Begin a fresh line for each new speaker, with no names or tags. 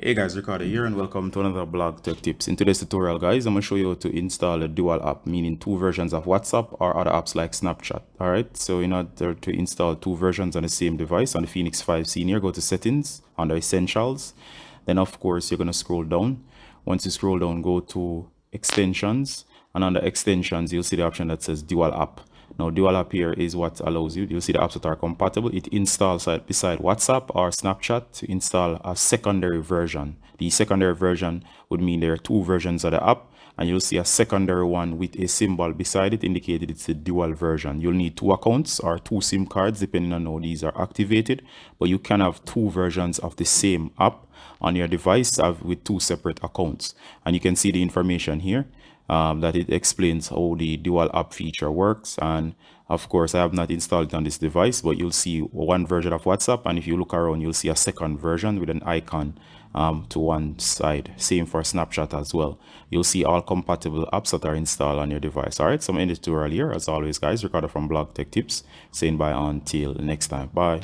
Hey guys, Ricardo here and welcome to another blog tech tips. In today's tutorial guys, I'm going to show you how to install a dual app, meaning two versions of WhatsApp or other apps like Snapchat. Alright, so in order to install two versions on the same device on the Phoenix 5 Senior, go to settings under essentials. Then of course you're going to scroll down. Once you scroll down, go to extensions, and under extensions you'll see the option that says dual app. Now, dual app here is what allows you'll see the apps that are compatible. It installs beside WhatsApp or Snapchat to install a secondary version. The secondary version would mean there are two versions of the app, and you'll see a secondary one with a symbol beside it indicated it's a dual version. You'll need two accounts or two SIM cards depending on how these are activated, but you can have two versions of the same app on your device with two separate accounts. And you can see the information here. That it explains how the dual app feature works. And of course, I have not installed it on this device, but you'll see one version of WhatsApp, and if you look around, you'll see a second version with an icon to one side. Same for Snapchat as well. You'll see all compatible apps that are installed on your device. All right, so I'm in the tutorial here. As always, guys, Ricardo from Blog Tech Tips, saying bye until next time. Bye.